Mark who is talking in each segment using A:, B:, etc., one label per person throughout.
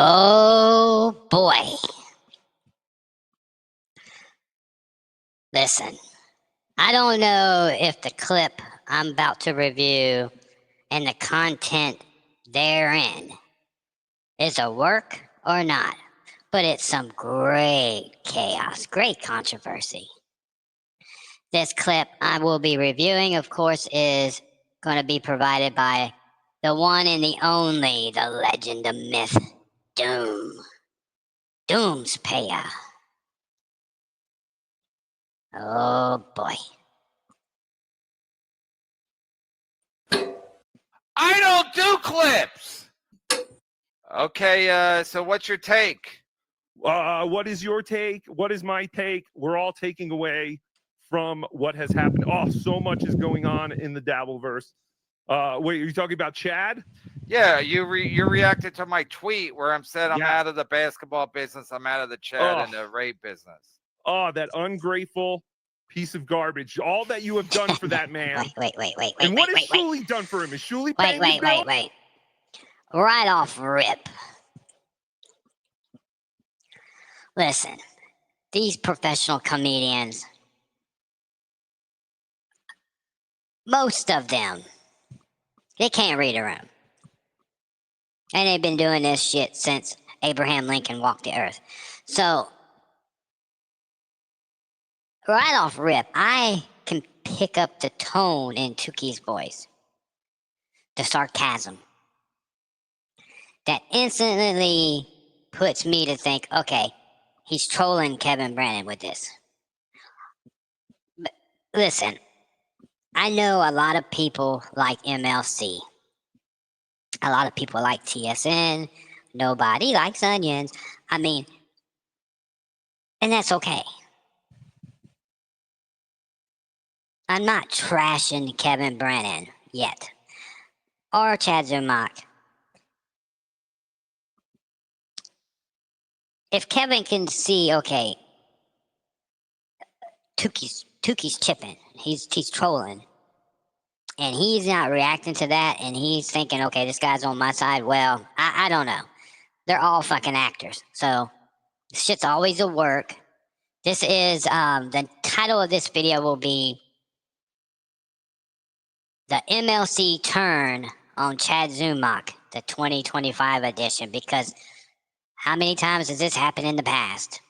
A: Oh boy. Listen, I don't know if the clip I'm about to review and the content therein is a work or not, but it's some great chaos, great controversy. This clip I will be reviewing, of course, is going to be provided by the one and the only, the legend, the myth, Doom's Paya. Oh boy.
B: I don't do clips. Okay, so what's your take?
C: What is your take? What is my take? We're all taking away from what has happened. Oh, so much is going on in the Dabbelverse. Wait, are you talking about Chad?
B: Yeah, you reacted to my tweet where I'm said I'm out of the basketball business. I'm out of the Chad and the rape business.
C: Oh, that ungrateful piece of garbage. All that you have done for that man.
A: Wait.
C: And what has Shuli done for him? Is Shuli paying the bill?
A: Wait. Right off rip. Listen, these professional comedians, most of them, they can't read a room. And they've been doing this shit since Abraham Lincoln walked the earth. So, right off rip, I can pick up the tone in Tuki's voice, the sarcasm, that instantly puts me to think, okay, he's trolling Kevin Brennan with this. But listen, I know a lot of people like MLC. A lot of people like TSN. Nobody likes onions. I mean, and that's okay. I'm not trashing Kevin Brennan yet. Or Chad Zumock. If Kevin can see, okay, Tuki's chipping. He's trolling. And he's not reacting to that, and he's thinking, okay, this guy's on my side. Well, I don't know. They're all fucking actors. So, this shit's always a work. This is, the title of this video will be the MLC turn on Chad Zumock, the 2025 edition, because how many times has this happened in the past?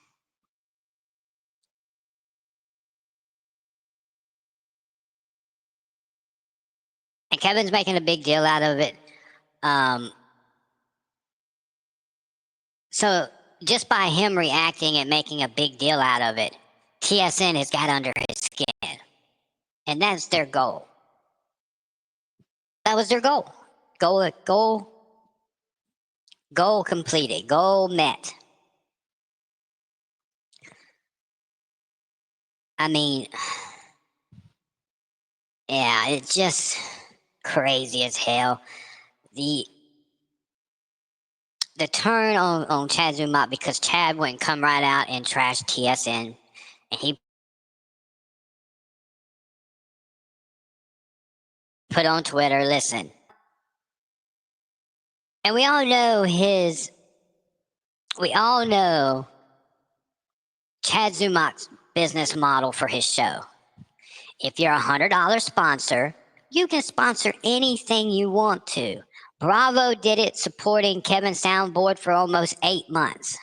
A: And Kevin's making a big deal out of it. So just by him reacting and making a big deal out of it, TSN has got under his skin. And that's their goal. That was their goal. Goal completed. Goal met. I mean, yeah, it's just crazy as hell. The turn on Chad Zumock, because Chad wouldn't come right out and trash TSN, and he put on Twitter, listen. And we all know Chad Zumock's business model for his show. If you're a $100 sponsor, you can sponsor anything you want to. Bravo did it supporting Kevin's soundboard for almost 8 months.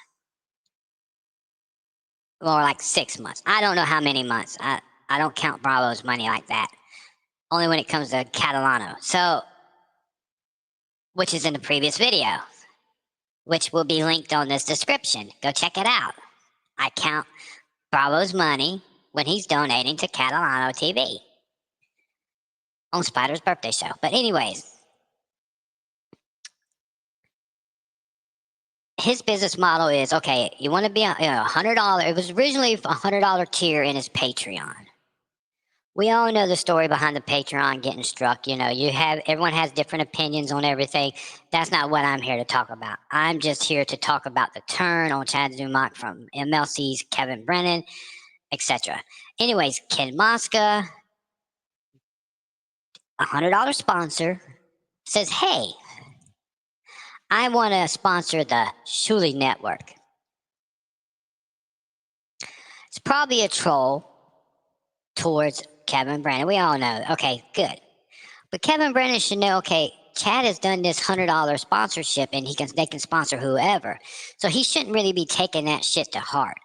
A: More like 6 months. I don't know how many months. I don't count Bravo's money like that. Only when it comes to Catalano. So, which is in the previous video, which will be linked on this description. Go check it out. I count Bravo's money when he's donating to Catalano TV on Spider's birthday show. But anyways, his business model is, okay, you want to be a $100. It was originally a $100 tier in his Patreon. We all know the story behind the Patreon getting struck. You know, everyone has different opinions on everything. That's not what I'm here to talk about. I'm just here to talk about the turn on Chad Zumock from MLC's Kevin Brennan, etc. Anyways, Ken Mosca, $100 sponsor, says, hey, I want to sponsor the Shuli Network. It's probably a troll towards Kevin Brennan. We all know. Okay, good. But Kevin Brennan should know, okay, Chad has done this $100 sponsorship and they can sponsor whoever. So he shouldn't really be taking that shit to heart.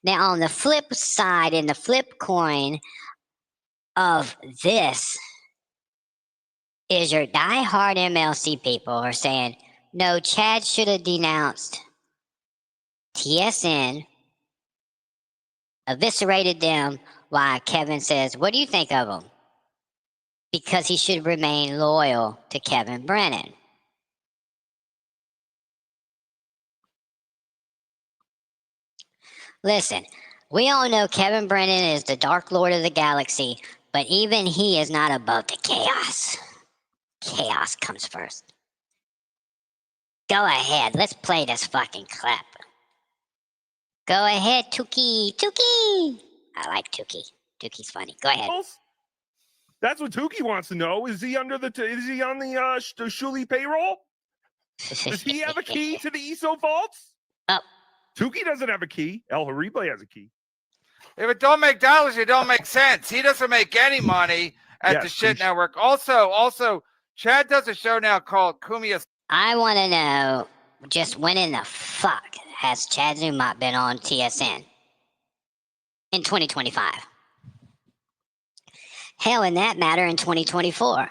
A: Now, on the flip side, in the flip coin of this, is your diehard MLC people are saying, no, Chad should have denounced TSN, eviscerated them, while Kevin says, what do you think of them? Because he should remain loyal to Kevin Brennan. Listen, we all know Kevin Brennan is the Dark Lord of the Galaxy, but even he is not above the chaos. Chaos comes first. Go ahead, let's play this fucking clip. Go ahead, Tukey. Tukey! I like Tukey. Tukey's funny. Go ahead.
C: That's what Tukey wants to know. Is he under the? Is he on the Shuli payroll? Does he have a key to the ESO vaults?
A: Oh.
C: Tukey doesn't have a key. El Harible has a key.
B: If it don't make dollars, it don't make sense. He doesn't make any money at the shit network. Also, Chad does a show now called Kumia.
A: I want to know just when in the fuck has Chad Zumock been on TSN? In 2025. Hell, in that matter, in 2024.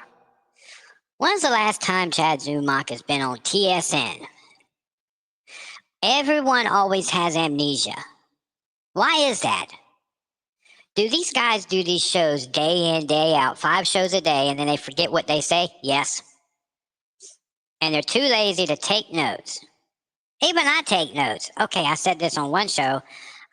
A: When's the last time Chad Zumock has been on TSN? Everyone always has amnesia. Why is that? Do these guys do these shows day in, day out, 5 shows a day, and then they forget what they say? Yes. And they're too lazy to take notes. Even I take notes. Okay, I said this on one show.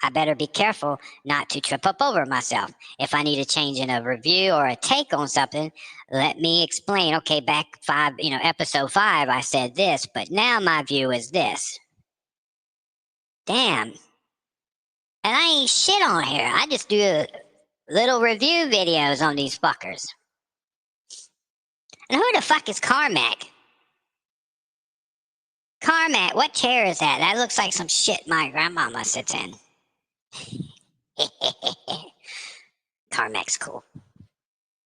A: I better be careful not to trip up over myself. If I need a change in a review or a take on something, let me explain. Okay, back episode 5, I said this, but now my view is this. Damn. And I ain't shit on here. I just do little review videos on these fuckers. And who the fuck is Carmack? Carmack, what chair is that? That looks like some shit my grandmama sits in. Carmack's cool.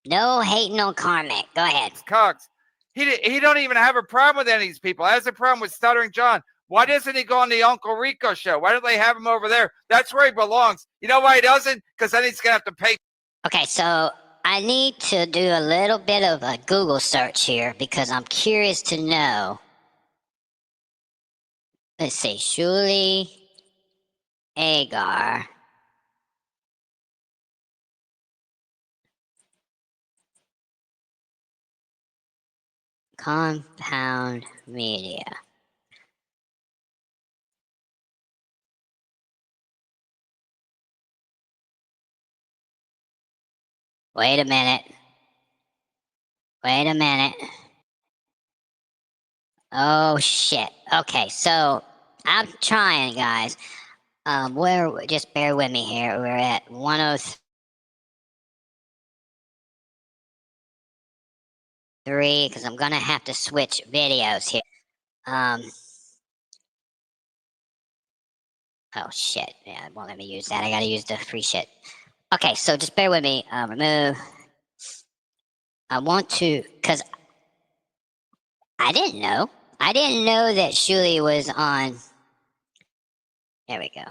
A: No hating on Carmack. Go ahead.
B: Cox. He don't even have a problem with any of these people. Has a problem with Stuttering John. Why doesn't he go on the Uncle Rico show? Why don't they have him over there? That's where he belongs. You know why he doesn't? Because then he's going to have to pay.
A: Okay, so I need to do a little bit of a Google search here because I'm curious to know. Let's see, Shuli Agar. Compound Media. Wait a minute. Oh shit. Okay, so I'm trying, guys. Just bear with me here. We're at 103 because I'm gonna have to switch videos here. Oh shit. Yeah, it won't let me use that. I gotta use the free shit. Okay, so just bear with me. Remove. I want to, because I didn't know. I didn't know that Shuli was on. There we go.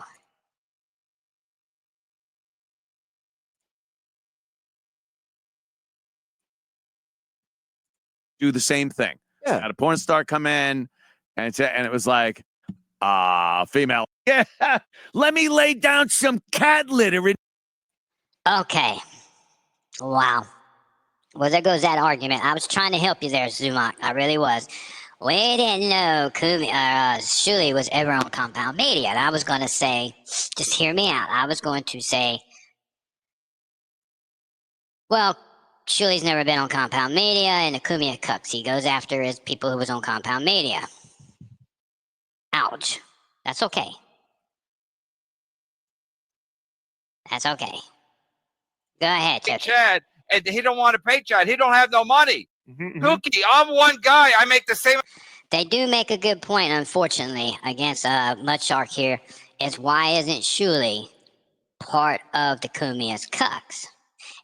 D: Do the same thing.
E: Yeah.
D: Had a porn star come in, and it was like, female. Yeah, let me lay down some cat litter.
A: Okay. Wow. Well, there goes that argument. I was trying to help you there, Zumock. I really was. We didn't know Shuli was ever on Compound Media. And I was going to say, just hear me out. I was going to say, well, Shuli's never been on Compound Media, and the Kumia cucks he goes after is people who was on Compound Media. Ouch. That's okay. That's okay. Go ahead, Turkey.
B: Chad, and he don't want to pay Chad. He don't have no money. Cookie, I'm one guy. I make the same.
A: They do make a good point, unfortunately, against Mudshark here, is why isn't Shuli part of the Kumia's cucks?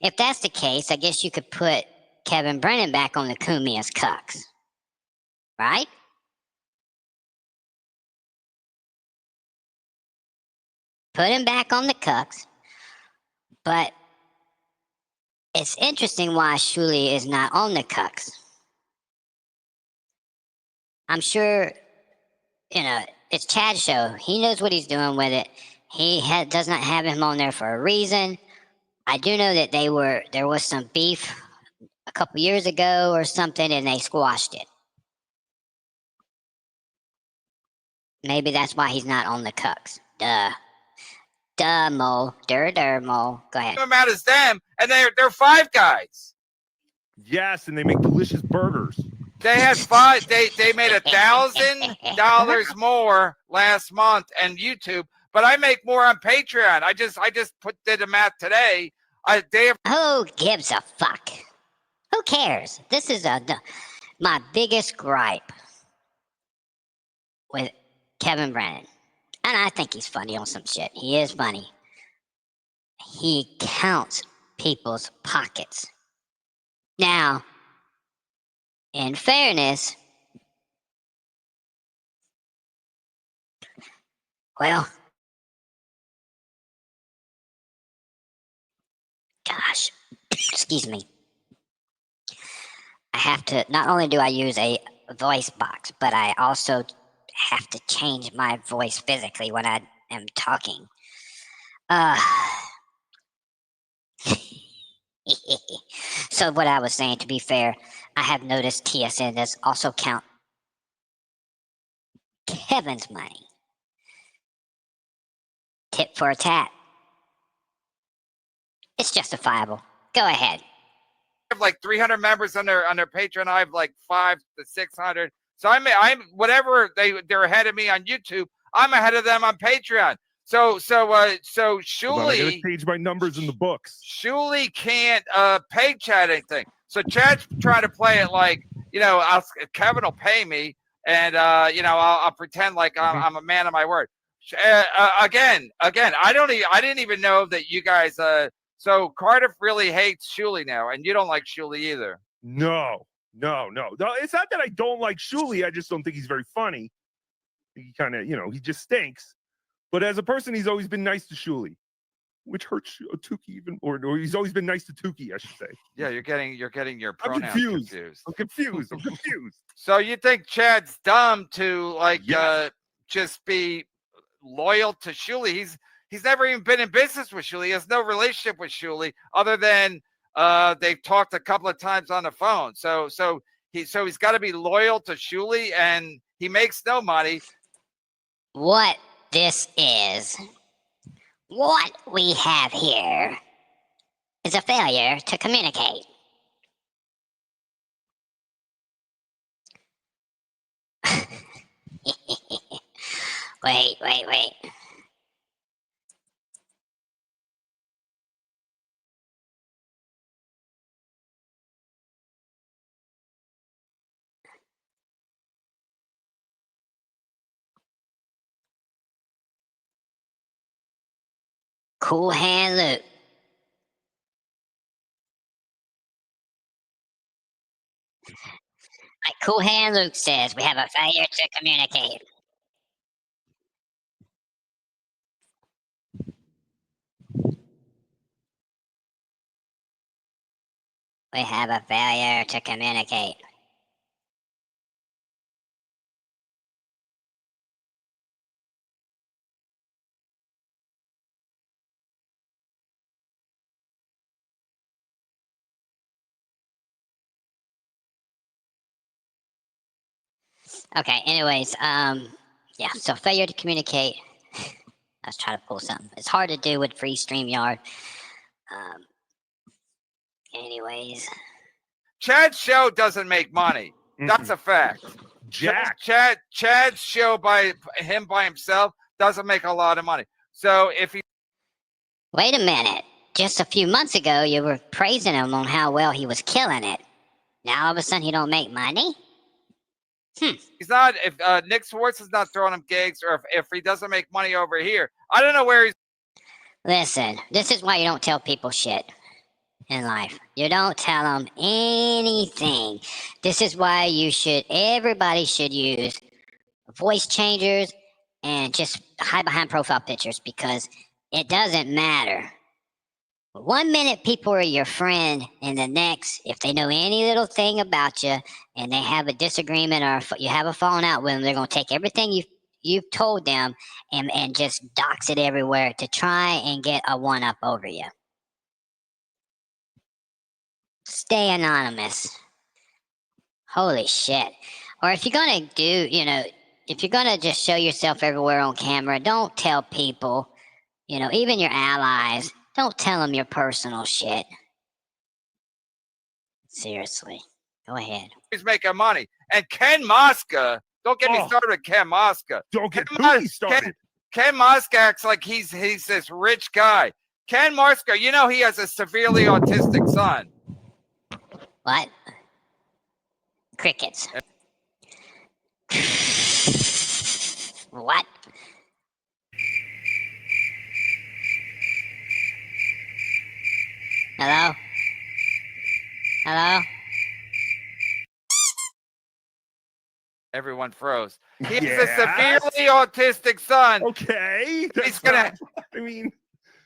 A: If that's the case, I guess you could put Kevin Brennan back on the Kumia's cucks, right? Put him back on the cucks, but it's interesting why Shuli is not on the cucks. I'm sure, it's Chad's show. He knows what he's doing with it. He does not have him on there for a reason. I do know that there was some beef a couple years ago or something, and they squashed it. Maybe that's why he's not on the cucks. Duh. Duh, Mo. Mo. Go ahead.
B: Them out as them, and they're Five Guys.
C: Yes, and they make delicious burgers.
B: They had five. They made $1,000 more last month on YouTube, but I make more on Patreon. I just did the math today.
A: Who gives a fuck? Who cares? This is my biggest gripe with Kevin Brennan. And I think he's funny on some shit. He is funny. He counts people's pockets. Now, in fairness, well, gosh, excuse me. I have to, not only do I use a voice box, but I also have to change my voice physically when I am talking. So what I was saying, to be fair, I have noticed TSN does also count Kevin's money. Tit for a tat. It's justifiable. Go ahead.
B: have like 300 members on their Patreon. I have like 500 to 600. So I'm whatever they're ahead of me on YouTube. I'm ahead of them on Patreon. So Shuli
C: page my numbers in the books.
B: Shuli can't pay Chad anything. So Chad's trying to play it like, Kevin will pay me, and I'll pretend like I'm a man of my word. Again, I didn't even know that you guys. So Cardiff really hates Shuli now, and you don't like Shuli either.
C: No. It's not that I don't like Shuli. I just don't think he's very funny. He kind of, he just stinks. But as a person, he's always been nice to Shuli, which hurts Tukey even, or he's always been nice to Tukey, I should say.
B: Yeah, you're getting your pronouns confused.
C: I'm confused.
B: So you think Chad's dumb to just be loyal to Shuli? He's never even been in business with Shuli. He has no relationship with Shuli other than they've talked a couple of times on the phone. So he's got to be loyal to Shuli, and he makes no money.
A: What we have here is a failure to communicate. Wait. Cool Hand Luke. Like Cool Hand Luke says, we have a failure to communicate. We have a failure to communicate. Okay, anyways, so failure to communicate. Let's try to pull something. It's hard to do with free StreamYard. Anyways.
B: Chad's show doesn't make money. That's a fact. Chad's show by himself doesn't make a lot of money. So if he...
A: Wait a minute. Just a few months ago, you were praising him on how well he was killing it. Now all of a sudden he don't make money?
B: He's not. If Nick Swartz is not throwing him gigs, or if he doesn't make money over here, I don't know where he's.
A: Listen, this is why you don't tell people shit in life. You don't tell them anything. This is why everybody should use voice changers and just hide behind profile pictures, because it doesn't matter. 1 minute people are your friend, and the next, if they know any little thing about you and they have a disagreement or you have a falling out with them, they're going to take everything you've told them and just dox it everywhere to try and get a one-up over you. Stay anonymous. Holy shit. Or if you're going to if you're going to just show yourself everywhere on camera, don't tell people, even your allies, don't tell them your personal shit. Seriously. Go ahead.
B: He's making money. And Ken Mosca, don't get me started with Ken Mosca.
C: Don't get
B: Ken
C: me started.
B: Ken Mosca acts like he's this rich guy. Ken Mosca, he has a severely autistic son.
A: What? Crickets. What? Hello? Hello?
B: Everyone froze. He has
C: Yes.
B: a severely autistic son.
C: Okay.
B: He's gonna.
C: I mean,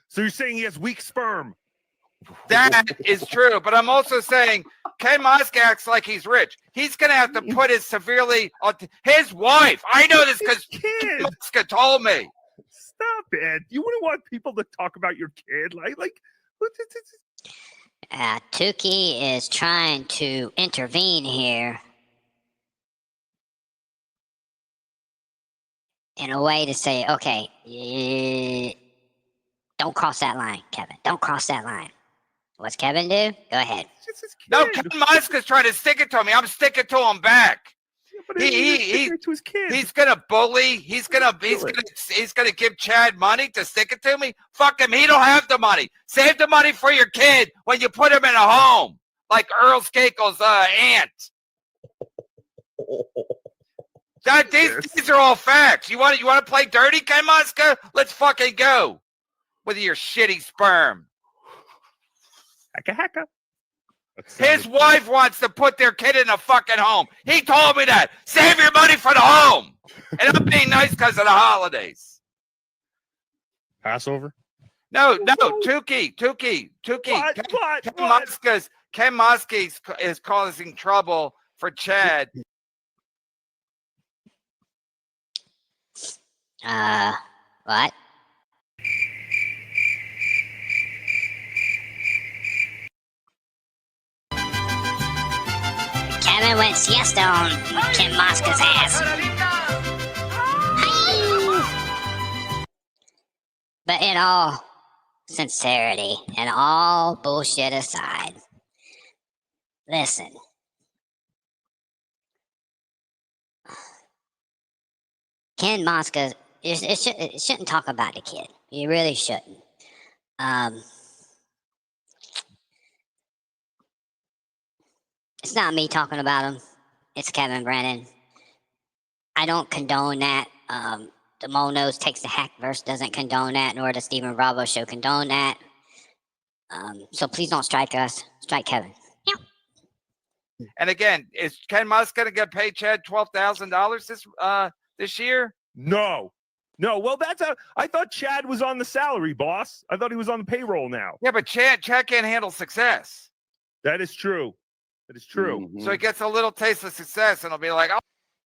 C: so you're saying he has weak sperm?
B: That is true, but I'm also saying Ken Mosca acts like he's rich. He's gonna have to put his wife. I know this because Ken Mosca told me.
C: Stop it! You wouldn't want people to talk about your kid, like.
A: Tukey is trying to intervene here in a way to say, okay, don't cross that line, Kevin. Don't cross that line. What's Kevin do? Go ahead.
B: No, Ken Mosca's trying to stick it to me. I'm sticking to him back.
C: Yeah, to his kid.
B: He's gonna bully. He's gonna give Chad money to stick it to me. Fuck him. He don't have the money. Save the money for your kid when you put him in a home, like Earl Skakel's aunt. These are all facts. You want to play dirty, Ken Mosca? Let's fucking go with your shitty sperm.
C: Hacka.
B: His wife wants to put their kid in a fucking home. He told me that. Save your money for the home. And I'm being nice because of the holidays.
C: Passover?
B: No, Tukey. Ken Mosca is causing trouble for Chad.
A: What? Kevin went siesta on Ken Mosca's ass. But in all sincerity and all bullshit aside, listen. Ken Mosca, it shouldn't talk about the kid. You really shouldn't. It's not me talking about him. It's Kevin Brennan. I don't condone that. The Monos Takes the Hackverse doesn't condone that, nor does Stephen Bravo Show condone that. So please don't strike us. Strike Kevin. Yep.
B: And again, is Ken Mosca going to get paid Chad $12,000 this year?
C: No. Well, I thought Chad was on the salary, boss. I thought he was on the payroll now.
B: Yeah, but Chad can't handle success.
C: That is true.
B: Mm-hmm. So he gets a little taste of success, and he'll be like, "Oh."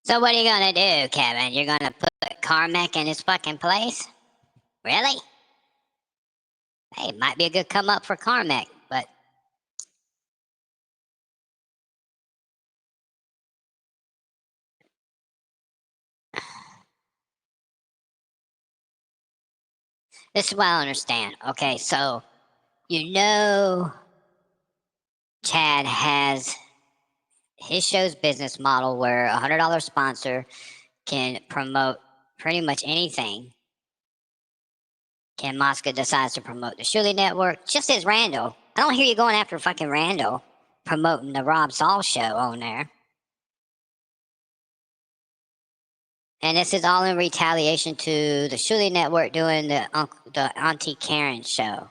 A: So what are you gonna do, Kevin? You're gonna put Carmack in his fucking place? Really? Hey, it might be a good come up for Carmack, but this is what I understand. Okay, so Chad has his show's business model where a $100 sponsor can promote pretty much anything. Ken Mosca decides to promote the Shuley Network, just as Randall. I don't hear you going after fucking Randall promoting the Rob Saul show on there. And this is all in retaliation to the Shuli Network doing the Auntie Karen show.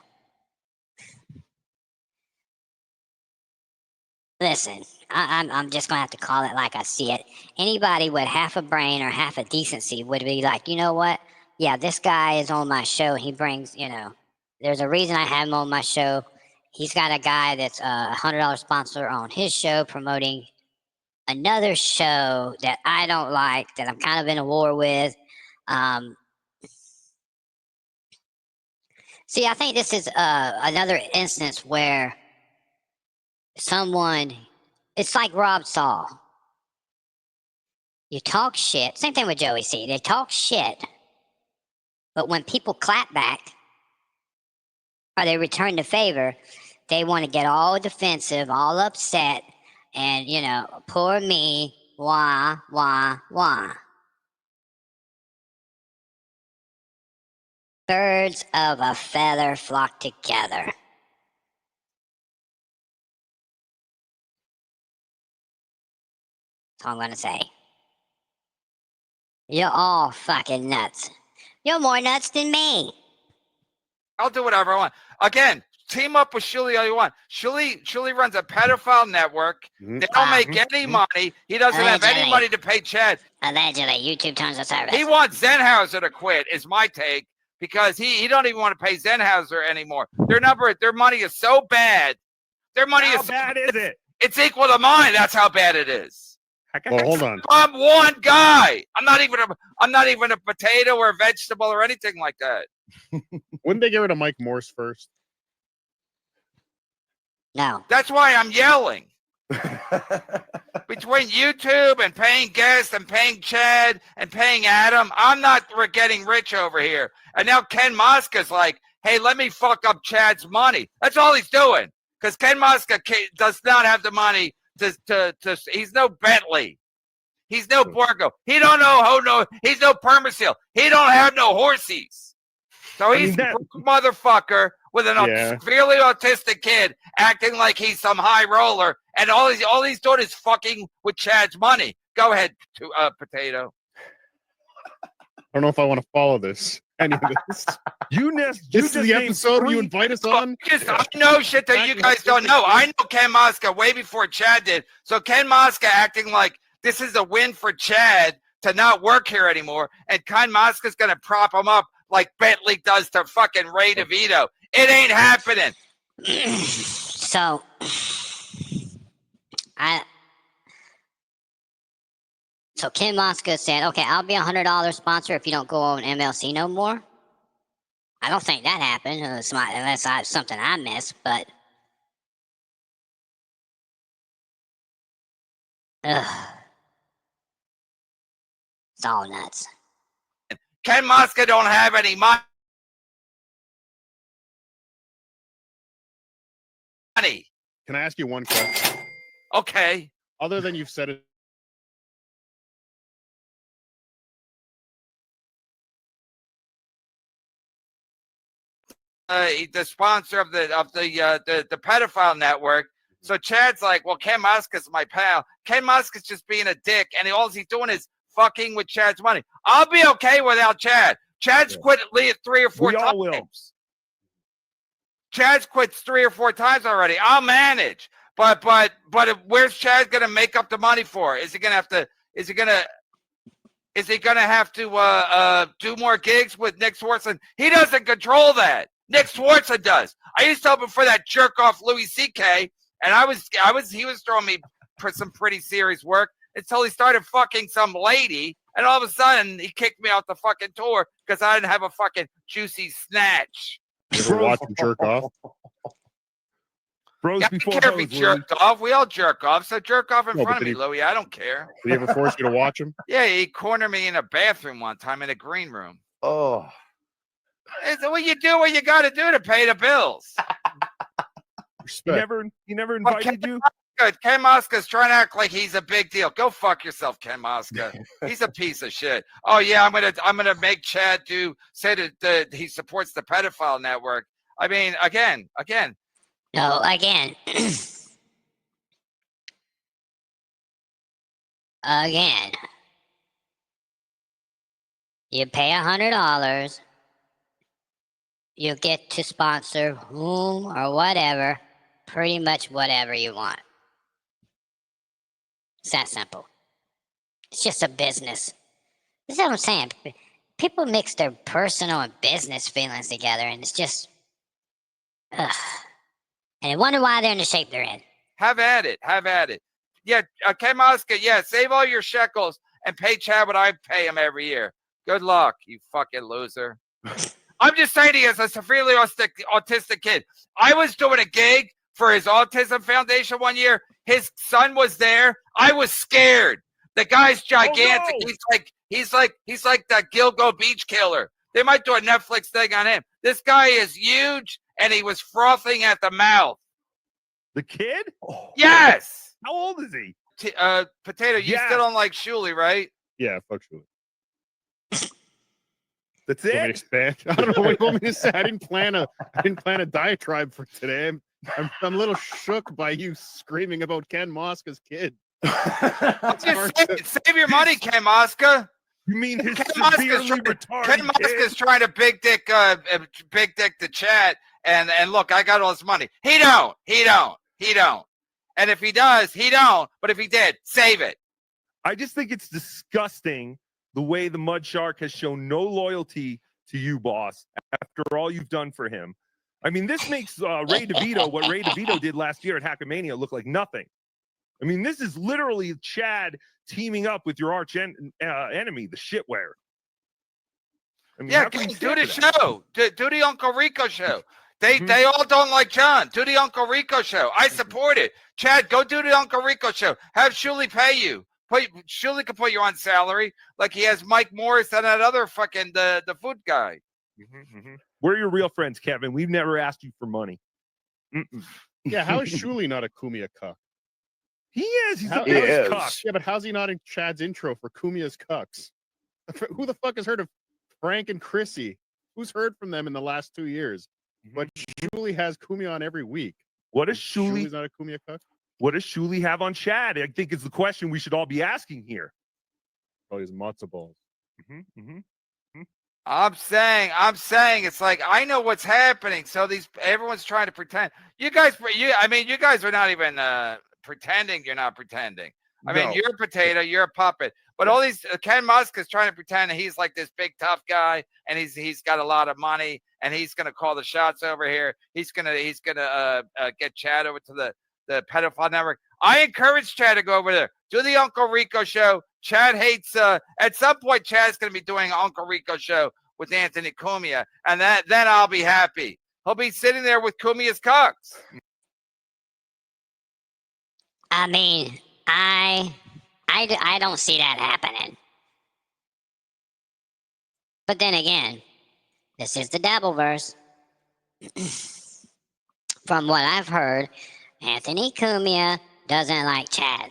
A: Listen, I'm just gonna have to call it like I see it. Anybody with half a brain or half a decency would be like, you know what? Yeah, this guy is on my show. He brings, there's a reason I have him on my show. He's got a guy that's a $100 sponsor on his show promoting another show that I don't like, that I'm kind of in a war with. See, I think this is another instance where someone, it's like Rob Saul. You talk shit. Same thing with Joey C. They talk shit. But when people clap back or they return the favor, they want to get all defensive, all upset, and, poor me, wah, wah, wah. Birds of a feather flock together. That's all I'm going to say. You're all fucking nuts. You're more nuts than me.
B: I'll do whatever I want. Again, team up with Shuli all you want. Shuli runs a pedophile network. They don't make any money. He doesn't have any money to pay Chad.
A: Allegedly, YouTube turns the service.
B: He wants Zenhauser to quit, is my take, because he don't even want to pay Zenhauser anymore. Their money is so bad. Their money
C: How
B: is
C: bad is it?
B: It's equal to mine. That's how bad it is.
E: Well, hold on.
B: I'm one guy. I'm not even a potato or a vegetable or anything like that.
E: Wouldn't they get rid of Mike Morse first?
A: No.
B: That's why I'm yelling. Between YouTube and paying guests and paying Chad and paying Adam, I'm not getting rich over here. And now Ken Mosca's like, hey, let me fuck up Chad's money. That's all he's doing. Because Ken Mosca does not have the money to he's no Bentley. He's no Borgo. He don't know he's no Permasil. He don't have no horsies. So he's a motherfucker with a severely autistic kid acting like he's some high roller, and all he's doing is fucking with Chad's money. Go ahead, Potato.
E: I don't know if I want to follow this. Any of this.
C: This
E: is the episode you invite us on?
B: I know shit that you guys don't know. I know Ken Mosca way before Chad did. So Ken Mosca acting like this is a win for Chad to not work here anymore, and Ken Mosca's going to prop him up like Bentley does to fucking Ray DeVito. It ain't happening.
A: So, So Ken Mosca said, okay, I'll be $100 sponsor if you don't go on MLC no more. I don't think that happened, unless I have something I missed, but... Ugh. It's all nuts.
B: Ken Mosca don't have any money.
E: Can I ask you one question?
B: Okay.
E: Other than you've said it.
B: The sponsor of the pedophile network. So Chad's like, well, Ken Mosca's my pal. Ken Mosca's just being a dick, and all he's doing is fucking with Chad's money. I'll be okay without Chad. Chad's quit at least 3 or 4 times. Chad's quit 3 or 4 times already. I'll manage. But where's Chad gonna make up the money for? Is he gonna have to do more gigs with Nick Swartzen? He doesn't control that. Nick Swartzen does. I used to open for that jerk off Louis C.K. and he was throwing me for some pretty serious work until he started fucking some lady, and all of a sudden he kicked me off the fucking tour because I didn't have a fucking juicy snatch.
E: You ever watch him jerk off?
C: Bros
B: I
C: before
B: don't care if he
C: hoes,
B: jerked off. We all jerk off, so jerk off in
E: No,
B: front
E: but
B: of me,
E: did
B: Louis. I don't care.
E: Did he ever force you to watch him?
B: Yeah, he cornered me in a bathroom one time in a green room.
F: Oh.
B: It's what you do, what you got to do to pay the bills.
E: Respect.
C: He never invited you?
B: Good. Ken Mosca's trying to act like he's a big deal. Go fuck yourself, Ken Mosca. He's a piece of shit. Oh yeah, I'm gonna make Chad say that he supports the pedophile network. I mean, again.
A: No, again. Again. You pay $100. You get to sponsor whom or whatever, pretty much whatever you want. It's that simple. It's just a business. This is what I'm saying. People mix their personal and business feelings together, and it's just, ugh. And they wonder why they're in the shape they're in.
B: Have at it. Have at it. Yeah, Ken Mosca, yeah, save all your shekels and pay Chad what I pay him every year. Good luck, you fucking loser. I'm just saying he is a severely autistic kid. I was doing a gig for his autism foundation one year. His son was there. I was scared. The guy's gigantic.
C: Oh, no.
B: He's like that Gilgo Beach killer. They might do a Netflix thing on him. This guy is huge, and he was frothing at the mouth.
C: The kid?
B: Yes.
C: How old is he?
B: Potato, you still don't like Shuli, right?
E: Yeah, fuck Shuli.
C: That's
E: Want me to
C: it.
E: expand? I don't know what you want me to say. I didn't plan a diatribe for today. I'm a little shook by you screaming about Ken Mosca's kid.
B: Just save your money, Ken Mosca.
C: You mean his
B: Ken
C: severely retarded
B: Ken Mosca's trying to big dick the chat, and look, I got all this money. He don't. And if he does, he don't. But if he did, save it.
C: I just think it's disgusting the way the Mud Shark has shown no loyalty to you, boss, after all you've done for him. I mean, this makes Ray DeVito, what Ray DeVito did last year at Hackamania, look like nothing. I mean, this is literally Chad teaming up with your arch enemy, the shitware. I mean,
B: Yeah, do the show. Do the Uncle Rico show. They all don't like John. Do the Uncle Rico show. I support it. Chad, go do the Uncle Rico show. Have Shuli pay you. Shuli can put you on salary like he has Mike Morris and that other fucking the food guy.
C: We're your real friends, Kevin. We've never asked you for money.
E: Yeah, how is Shuli not a Kumia cuck?
C: He is. He's the
F: He
C: biggest
F: is.
C: cock.
E: Yeah, but how's he not in Chad's intro for Kumia's cucks? Who the fuck has heard of Frank and Chrissy? Who's heard from them in the last 2 years? But Shuli has Kumia on every week.
C: What is Shuli?
E: Shuli's not a Kumia cuck?
C: What does Shuli have on Chad? I think is the question we should all be asking here.
E: Oh, his matzo balls.
B: I'm saying it's like I know what's happening. So everyone's trying to pretend. You guys are not even pretending. You're not pretending. I mean, you're a potato. You're a puppet. But all these Ken Musk is trying to pretend that he's like this big tough guy, and he's got a lot of money, and he's gonna call the shots over here. He's gonna get Chad over to the pedophile network. I encourage Chad to go over there. Do the Uncle Rico show. Chad hates. At some point, Chad's gonna be doing an Uncle Rico show with Anthony Cumia, and then I'll be happy. He'll be sitting there with Cumia's cocks.
A: I mean, I don't see that happening. But then again, this is the Dabbelverse. From what I've heard, Anthony Cumia doesn't like Chad.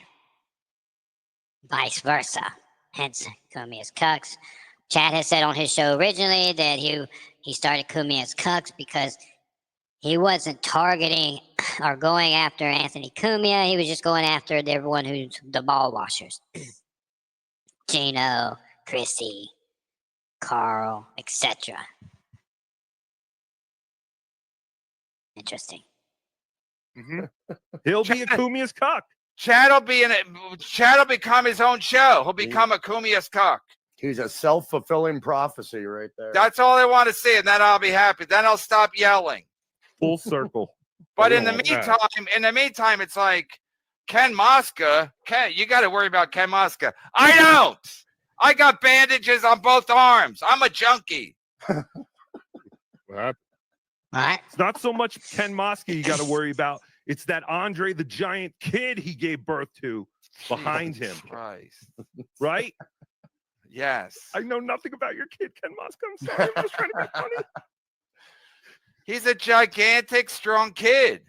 A: Vice versa. Hence Cumia's cucks. Chad has said on his show originally that he started Cumia's cucks because he wasn't targeting or going after Anthony Cumia. He was just going after everyone who's the ball washers. Gino, Chrissy, Carl, etc. Interesting.
C: He'll be a Kumia's cock.
B: Chad will become his own show. He'll become a Cumia's cock.
F: He's a self-fulfilling prophecy right there.
B: That's all I want to see, and then I'll be happy. Then I'll stop yelling.
C: Full circle.
B: But in the meantime, it's like Ken Mosca. You got to worry about Ken Mosca. I don't. I got bandages on both arms. I'm a junkie.
A: What?
C: It's not so much Ken Mosca you got to worry about. It's that Andre the Giant kid he gave birth to behind him.
B: Christ.
C: Right?
B: Yes.
C: I know nothing about your kid, Ken Mosca. I'm sorry. I'm just trying to be funny.
B: He's a gigantic, strong kid.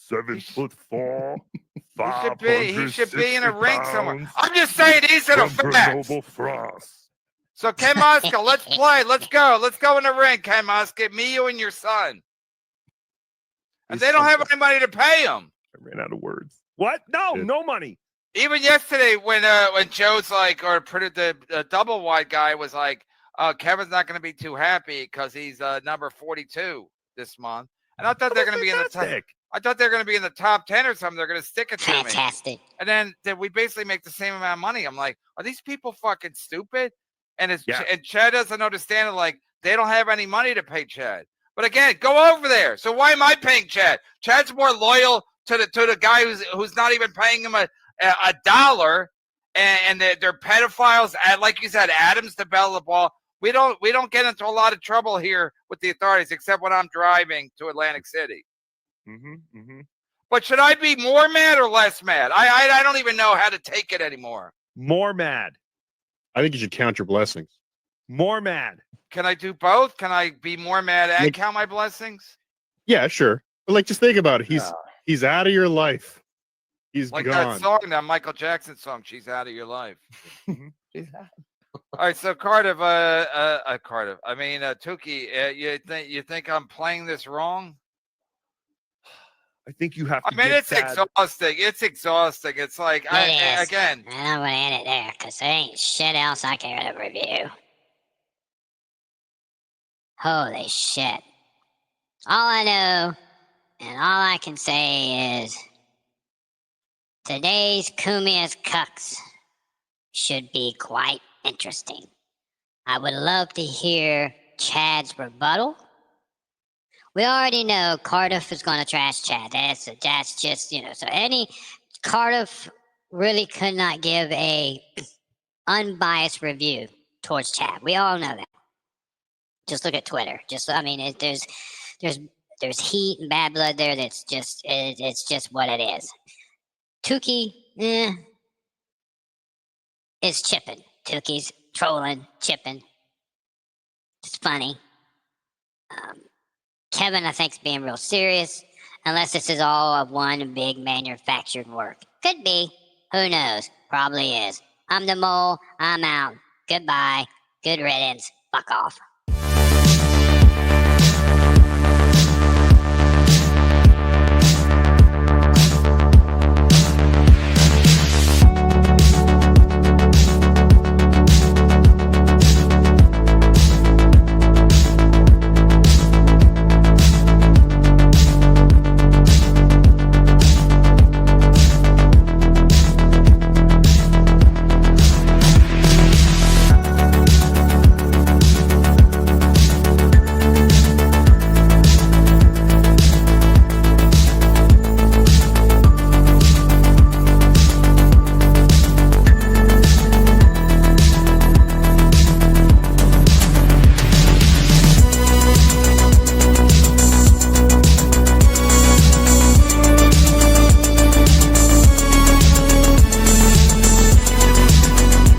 C: 7'4",
B: He should be in a ring somewhere. I'm just saying these are the facts.
C: Frost.
B: So Ken Mosca, let's play. Let's go. Let's go in the ring, Ken Mosca. Me, you, and your son. And they don't have any money to pay him.
C: I ran out of words. What? No, no money.
B: Even yesterday, when Joe's like, or the double wide guy was like, Kevin's not going to be too happy because he's number 42 this month, and I thought they're going to be in the top. I thought they're going to be in the top 10 or something. They're going to stick it to me.
A: Fantastic.
B: And then we basically make the same amount of money. I'm like, are these people fucking stupid? And and Chad doesn't understand it. Like they don't have any money to pay Chad. But again, go over there. So why am I paying Chad? Chad's more loyal to the guy who's not even paying him a dollar, and they're pedophiles. And like you said, Adam's the belle of the ball. We don't get into a lot of trouble here with the authorities, except when I'm driving to Atlantic City. But should I be more mad or less mad? I don't even know how to take it anymore.
C: More mad.
E: I think you should count your blessings.
C: More mad.
B: Can I do both? Can I be more mad and count my blessings?
E: Yeah, sure. But like, just think about it. He's out of your life. He's
B: like
E: gone.
B: That song, that Michael Jackson song. She's out of your life. All right, so Cardiff. Cardiff. I mean, Tukey. You think I'm playing this wrong?
C: I think you have to.
B: I mean, it's exhausting. It's exhausting. It's like, again.
A: And I'm going to end it there because there ain't shit else I can review. Holy shit. All I know and all I can say is today's Kumia's Cucks should be quite interesting. I would love to hear Chad's rebuttal. We already know Cardiff is going to trash Chad. That's just, so Cardiff really could not give a unbiased review towards Chad. We all know that. Just look at Twitter. There's heat and bad blood there. It's just what it is. Tukey, is chipping. Tukey's trolling, chipping. It's funny. Kevin, I think, is being real serious, unless this is all of one big manufactured work. Could be. Who knows? Probably is. I'm the mole. I'm out. Goodbye. Good riddance. Fuck off.